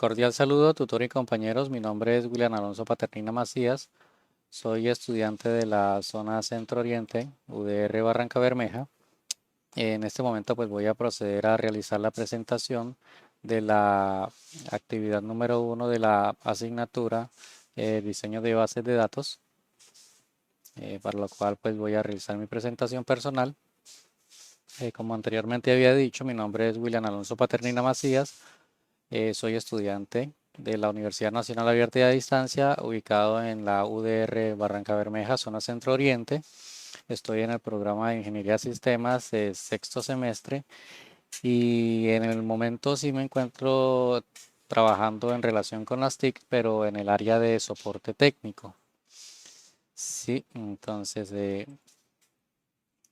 Cordial saludo, tutor y compañeros. Mi nombre es William Alonso Paternina Macías. Soy estudiante de la zona Centro Oriente, UDR Barranca Bermeja. En este momento pues voy a proceder a realizar la presentación de la actividad número 1 de la asignatura Diseño de bases de datos, para lo cual pues voy a realizar mi presentación personal. Como anteriormente había dicho, mi nombre es William Alonso Paternina Macías. Soy estudiante de la Universidad Nacional Abierta y a Distancia, ubicado en la UDR Barranca Bermeja, zona Centro Oriente. Estoy en el programa de Ingeniería de Sistemas de sexto semestre y en el momento sí me encuentro trabajando en relación con las TIC, pero en el área de soporte técnico. Sí, entonces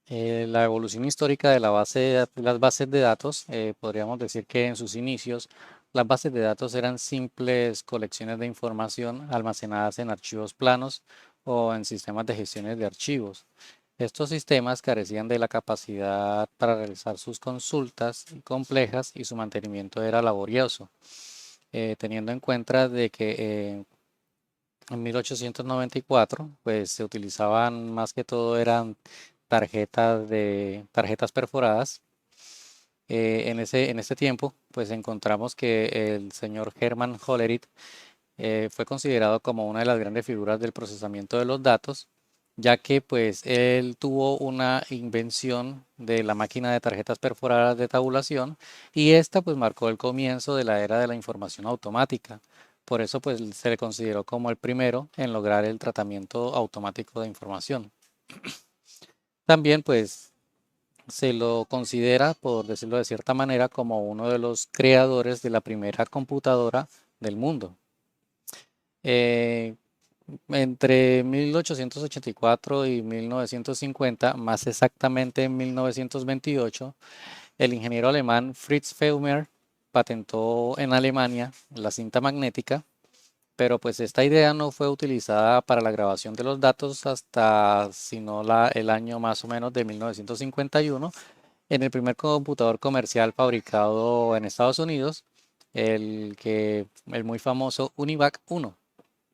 la evolución histórica de las bases de datos, podríamos decir que en sus inicios las bases de datos eran simples colecciones de información almacenadas en archivos planos o en sistemas de gestiones de archivos. Estos sistemas carecían de la capacidad para realizar sus consultas complejas y su mantenimiento era laborioso, teniendo en cuenta de que en 1894 pues se utilizaban más que todo eran tarjetas perforadas. En ese tiempo, pues encontramos que el señor Hermann Hollerith fue considerado como una de las grandes figuras del procesamiento de los datos, ya que pues él tuvo una invención de la máquina de tarjetas perforadas de tabulación y esta pues marcó el comienzo de la era de la información automática. Por eso pues se le consideró como el primero en lograr el tratamiento automático de información. También pues se lo considera, por decirlo de cierta manera, como uno de los creadores de la primera computadora del mundo. Eh, Entre 1884 y 1950, más exactamente en 1928, el ingeniero alemán Fritz Feumer patentó en Alemania la cinta magnética, pero pues esta idea no fue utilizada para la grabación de los datos hasta sino el año más o menos de 1951 en el primer computador comercial fabricado en Estados Unidos, el muy famoso UNIVAC 1.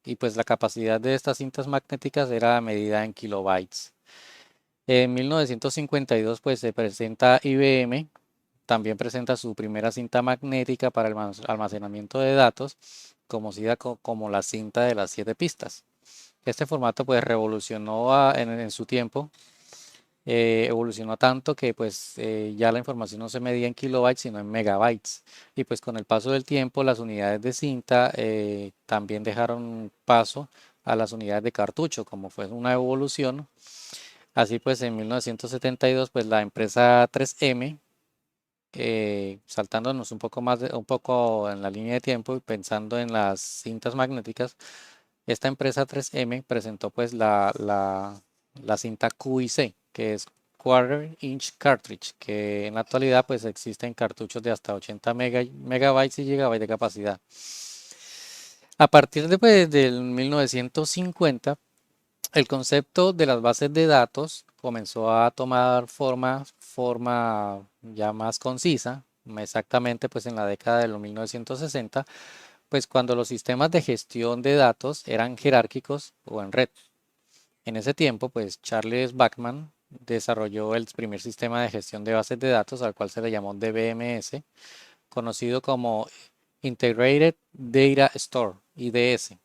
Y pues la capacidad de estas cintas magnéticas era medida en kilobytes. En 1952 pues se presenta IBM, también presenta su primera cinta magnética para el almacenamiento de datos, conocida como la cinta de las 7 pistas. Este formato pues revolucionó en su tiempo, evolucionó tanto que pues ya la información no se medía en kilobytes sino en megabytes, y pues con el paso del tiempo las unidades de cinta también dejaron paso a las unidades de cartucho, como fue una evolución. Así pues en 1972 pues la empresa 3M, saltándonos un poco en la línea de tiempo y pensando en las cintas magnéticas, esta empresa 3M presentó pues la cinta QIC, que es Quarter Inch Cartridge, que en la actualidad pues existen cartuchos de hasta 80 megabytes y gigabytes de capacidad. A partir de, pues, del 1950, el concepto de las bases de datos comenzó a tomar forma ya más concisa, exactamente pues en la década de los 1960, pues cuando los sistemas de gestión de datos eran jerárquicos o en red. En ese tiempo, pues Charles Backman desarrolló el primer sistema de gestión de bases de datos, al cual se le llamó DBMS, conocido como Integrated Data Store, IDS.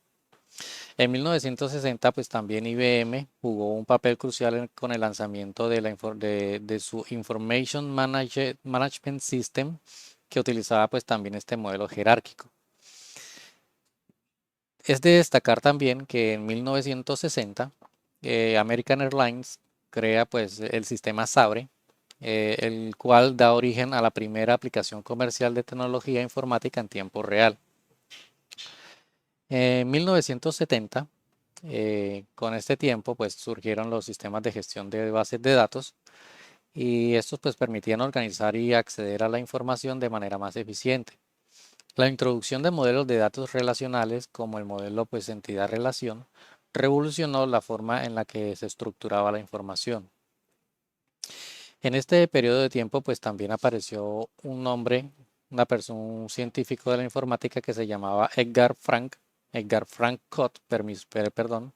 En 1960, pues también IBM jugó un papel crucial con el lanzamiento de su Information Management System, que utilizaba pues también este modelo jerárquico. Es de destacar también que en 1960 American Airlines crea pues el sistema Sabre, el cual da origen a la primera aplicación comercial de tecnología informática en tiempo real. En 1970, con este tiempo, pues surgieron los sistemas de gestión de bases de datos y estos pues permitían organizar y acceder a la información de manera más eficiente. La introducción de modelos de datos relacionales como el modelo pues entidad-relación revolucionó la forma en la que se estructuraba la información. En este periodo de tiempo pues también apareció un nombre un científico de la informática que se llamaba Edgar Frank Cott, perdón,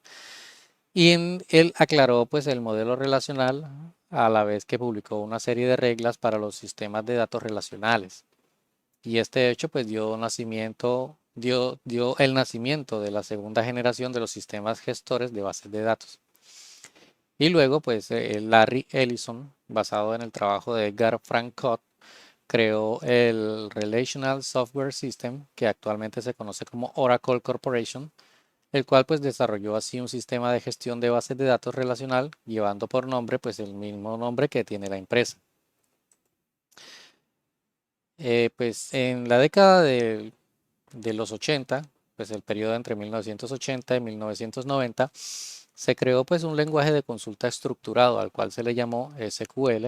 y él aclaró pues el modelo relacional a la vez que publicó una serie de reglas para los sistemas de datos relacionales. Y este hecho pues dio el nacimiento de la segunda generación de los sistemas gestores de bases de datos. Y luego pues Larry Ellison, basado en el trabajo de Edgar Frank Cott, creó el Relational Software System, que actualmente se conoce como Oracle Corporation, el cual pues desarrolló así un sistema de gestión de bases de datos relacional, llevando por nombre pues el mismo nombre que tiene la empresa. Pues en la década de los 80, pues el periodo entre 1980 y 1990, se creó pues un lenguaje de consulta estructurado al cual se le llamó SQL,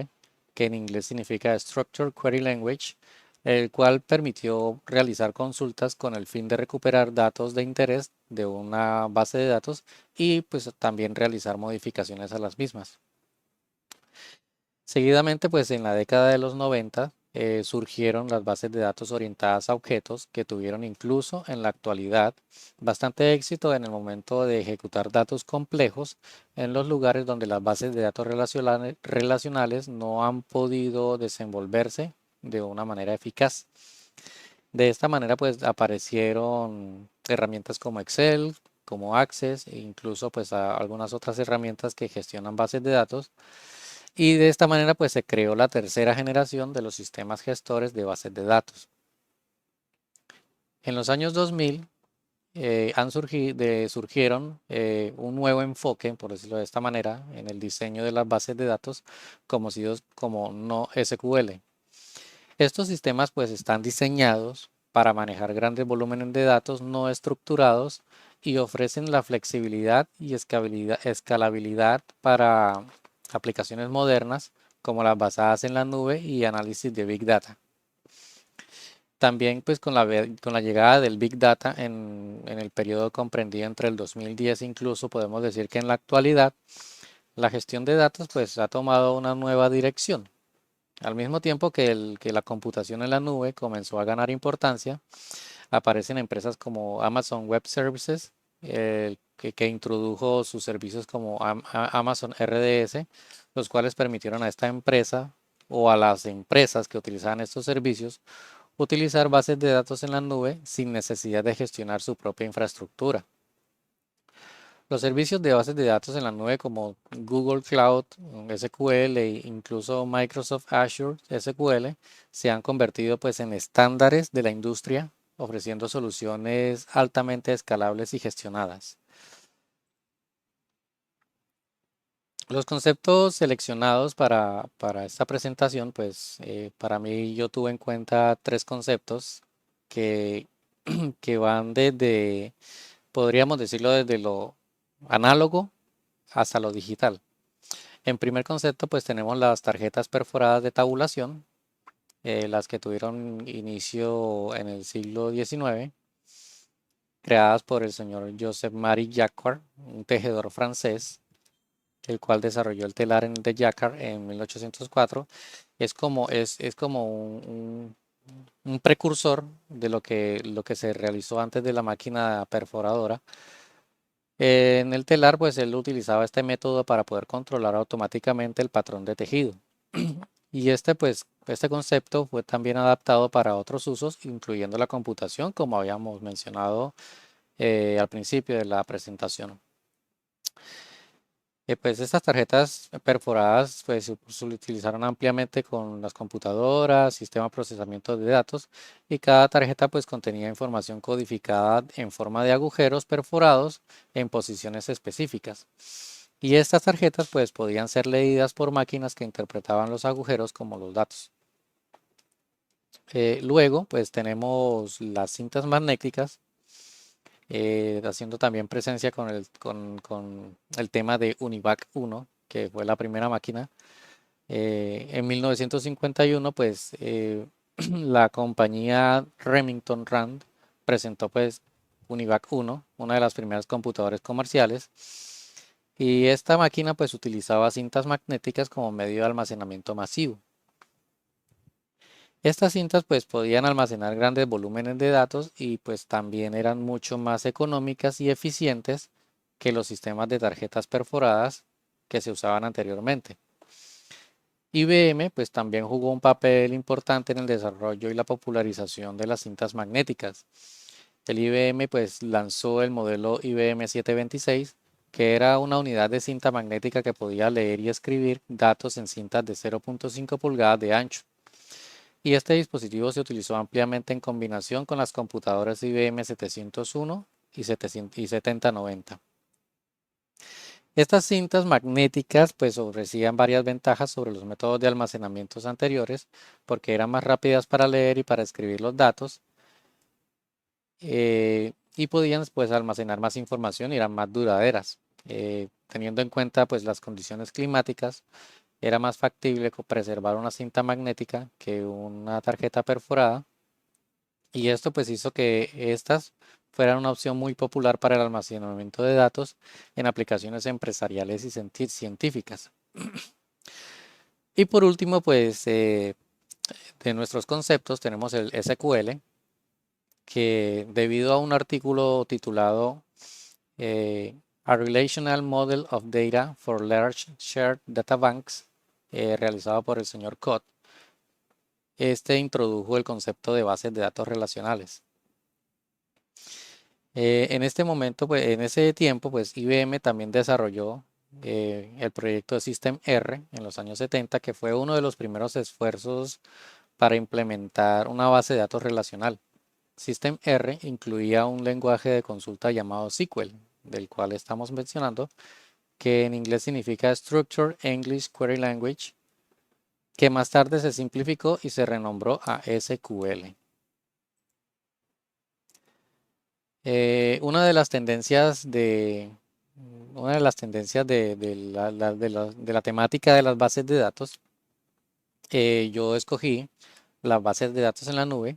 que en inglés significa Structured Query Language, el cual permitió realizar consultas con el fin de recuperar datos de interés de una base de datos y pues también realizar modificaciones a las mismas. Seguidamente, pues en la década de los 90 surgieron las bases de datos orientadas a objetos que tuvieron incluso en la actualidad bastante éxito en el momento de ejecutar datos complejos en los lugares donde las bases de datos relacionales no han podido desenvolverse de una manera eficaz. De esta manera, pues aparecieron herramientas como Excel, como Access e incluso pues algunas otras herramientas que gestionan bases de datos y de esta manera pues se creó la tercera generación de los sistemas gestores de bases de datos. En los años 2000 surgieron un nuevo enfoque, por decirlo de esta manera, en el diseño de las bases de datos conocidos como no SQL. Estos sistemas pues están diseñados para manejar grandes volúmenes de datos no estructurados y ofrecen la flexibilidad y escalabilidad para aplicaciones modernas como las basadas en la nube y análisis de Big Data. También pues con la llegada del Big Data en el periodo comprendido entre el 2010 incluso podemos decir que en la actualidad la gestión de datos pues ha tomado una nueva dirección. Al mismo tiempo que la computación en la nube comenzó a ganar importancia, aparecen empresas como Amazon Web Services, que introdujo sus servicios como Amazon RDS, los cuales permitieron a esta empresa o a las empresas que utilizaban estos servicios utilizar bases de datos en la nube sin necesidad de gestionar su propia infraestructura. Los servicios de bases de datos en la nube como Google Cloud SQL e incluso Microsoft Azure SQL se han convertido pues en estándares de la industria, ofreciendo soluciones altamente escalables y gestionadas. Los conceptos seleccionados para esta presentación, pues para mí yo tuve en cuenta tres conceptos que, que van desde, podríamos decirlo, desde lo análogo hasta lo digital. En primer concepto, pues tenemos las tarjetas perforadas de tabulación, las que tuvieron inicio en el siglo XIX, creadas por el señor Joseph-Marie Jacquard, un tejedor francés, el cual desarrolló el telar de Jacquard en 1804. Es como un precursor de lo que se realizó antes de la máquina perforadora. En el telar, pues él utilizaba este método para poder controlar automáticamente el patrón de tejido. Y este concepto fue también adaptado para otros usos, incluyendo la computación, como habíamos mencionado al principio de la presentación. Pues estas tarjetas perforadas pues, se utilizaron ampliamente con las computadoras, sistema de procesamiento de datos y cada tarjeta pues contenía información codificada en forma de agujeros perforados en posiciones específicas. Y estas tarjetas pues podían ser leídas por máquinas que interpretaban los agujeros como los datos. Luego pues tenemos las cintas magnéticas haciendo también presencia con el tema de UNIVAC 1, que fue la primera máquina. En 1951, pues la compañía Remington Rand presentó pues UNIVAC 1, una de las primeras computadoras comerciales. Y esta máquina pues utilizaba cintas magnéticas como medio de almacenamiento masivo. Estas cintas pues podían almacenar grandes volúmenes de datos y pues también eran mucho más económicas y eficientes que los sistemas de tarjetas perforadas que se usaban anteriormente. IBM pues también jugó un papel importante en el desarrollo y la popularización de las cintas magnéticas. El IBM pues lanzó el modelo IBM 726, que era una unidad de cinta magnética que podía leer y escribir datos en cintas de 0.5 pulgadas de ancho. Y este dispositivo se utilizó ampliamente en combinación con las computadoras IBM 701 y 7090. Estas cintas magnéticas pues ofrecían varias ventajas sobre los métodos de almacenamientos anteriores porque eran más rápidas para leer y para escribir los datos, y podían pues almacenar más información y eran más duraderas. Teniendo en cuenta pues las condiciones climáticas, era más factible preservar una cinta magnética que una tarjeta perforada, y esto pues hizo que estas fueran una opción muy popular para el almacenamiento de datos en aplicaciones empresariales y científicas. Y por último, pues de nuestros conceptos tenemos el SQL, que debido a un artículo titulado A Relational Model of Data for Large Shared Data Banks, realizado por el señor Cott, este introdujo el concepto de bases de datos relacionales. En este momento, pues, en ese tiempo, pues IBM también desarrolló el proyecto de System R en los años 70, que fue uno de los primeros esfuerzos para implementar una base de datos relacional. System R incluía un lenguaje de consulta llamado SQL, del cual estamos mencionando, que en inglés significa Structured English Query Language, que más tarde se simplificó y se renombró a SQL. Una de las tendencias de la temática de las bases de datos, yo escogí las bases de datos en la nube,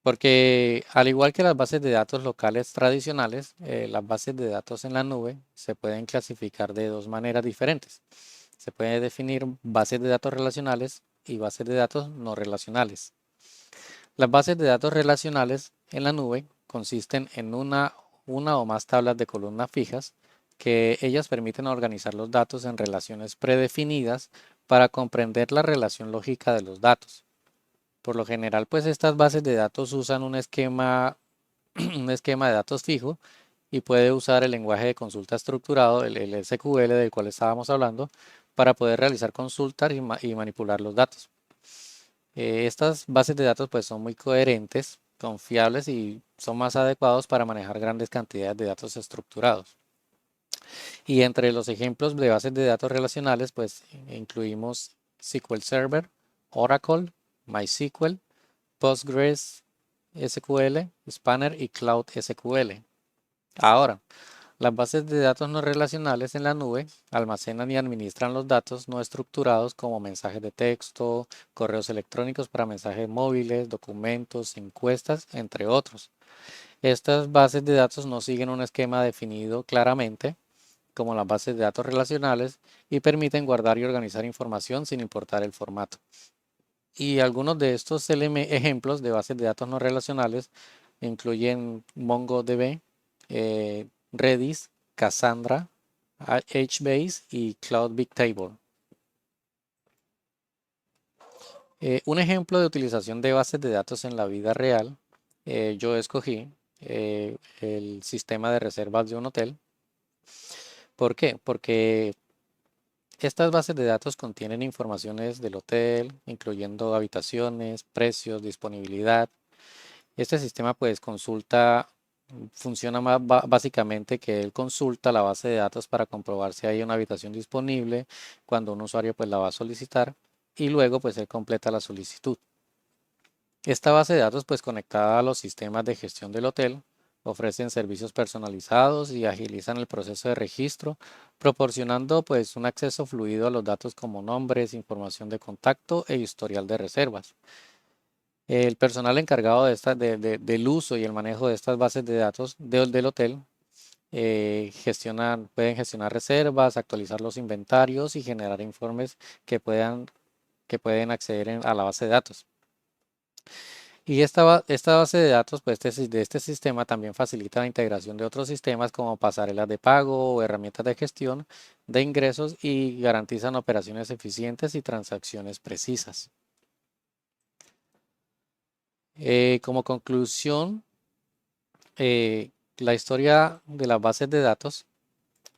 porque al igual que las bases de datos locales tradicionales, las bases de datos en la nube se pueden clasificar de dos maneras diferentes. Se puede definir bases de datos relacionales y bases de datos no relacionales. Las bases de datos relacionales en la nube consisten en una o más tablas de columnas fijas, que ellas permiten organizar los datos en relaciones predefinidas para comprender la relación lógica de los datos. Por lo general, pues estas bases de datos usan un esquema, un esquema de datos fijo, y puede usar el lenguaje de consulta estructurado, el SQL del cual estábamos hablando, para poder realizar consultas y manipular los datos. Estas bases de datos pues son muy coherentes, confiables y son más adecuados para manejar grandes cantidades de datos estructurados. Y entre los ejemplos de bases de datos relacionales pues incluimos SQL Server, Oracle, MySQL, Postgres SQL, Spanner y Cloud SQL. Ahora, las bases de datos no relacionales en la nube almacenan y administran los datos no estructurados como mensajes de texto, correos electrónicos para mensajes móviles, documentos, encuestas, entre otros. Estas bases de datos no siguen un esquema definido claramente como las bases de datos relacionales y permiten guardar y organizar información sin importar el formato. Y algunos de estos ejemplos de bases de datos no relacionales incluyen MongoDB, Redis, Cassandra, HBase y Cloud Bigtable. Un ejemplo de utilización de bases de datos en la vida real, yo escogí el sistema de reservas de un hotel. ¿Por qué? Porque estas bases de datos contienen informaciones del hotel, incluyendo habitaciones, precios, disponibilidad. Este sistema pues funciona más básicamente que él consulta la base de datos para comprobar si hay una habitación disponible cuando un usuario pues la va a solicitar, y luego pues él completa la solicitud. Esta base de datos pues conectada a los sistemas de gestión del hotel ofrecen servicios personalizados y agilizan el proceso de registro, proporcionando pues un acceso fluido a los datos como nombres, información de contacto e historial de reservas. El personal encargado del uso y el manejo de estas bases de datos del hotel pueden gestionar reservas, actualizar los inventarios y generar informes que puedan que pueden acceder a la base de datos. Y esta base de datos pues, de este sistema también facilita la integración de otros sistemas como pasarelas de pago o herramientas de gestión de ingresos y garantizan operaciones eficientes y transacciones precisas. Como conclusión, la historia de las bases de datos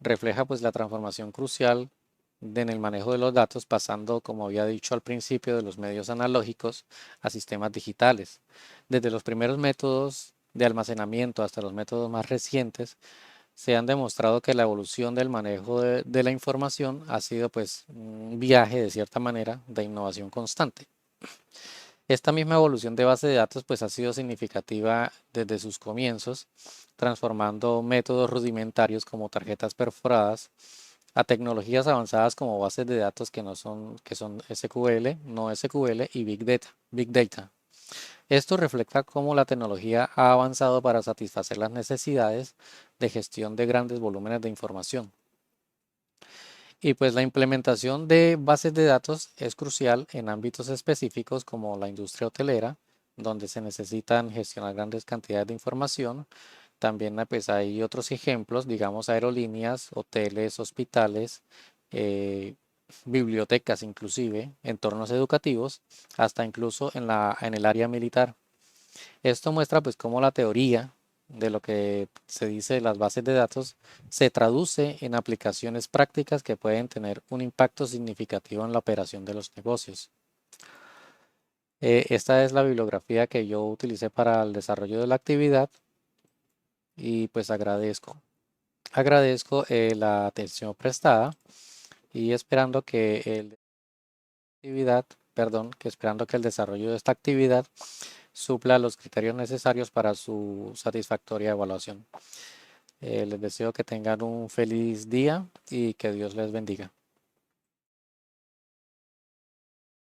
refleja pues la transformación crucial en el manejo de los datos, pasando, como había dicho al principio, de los medios analógicos a sistemas digitales. Desde los primeros métodos de almacenamiento hasta los métodos más recientes, se han demostrado que la evolución del manejo de la información ha sido pues un viaje de cierta manera de innovación constante. Esta misma evolución de base de datos pues ha sido significativa desde sus comienzos, transformando métodos rudimentarios como tarjetas perforadas a tecnologías avanzadas como bases de datos que son SQL, no SQL y Big Data. Esto refleja cómo la tecnología ha avanzado para satisfacer las necesidades de gestión de grandes volúmenes de información. Y pues la implementación de bases de datos es crucial en ámbitos específicos como la industria hotelera, donde se necesitan gestionar grandes cantidades de información. También pues, hay otros ejemplos, digamos aerolíneas, hoteles, hospitales, eh, bibliotecas inclusive, entornos educativos, hasta incluso en el área militar. Esto muestra pues cómo la teoría de lo que se dice de las bases de datos se traduce en aplicaciones prácticas que pueden tener un impacto significativo en la operación de los negocios. Esta es la bibliografía que yo utilicé para el desarrollo de la actividad y pues agradezco la atención prestada y esperando que esperando que el desarrollo de esta actividad supla los criterios necesarios para su satisfactoria evaluación. Les deseo que tengan un feliz día y que Dios les bendiga.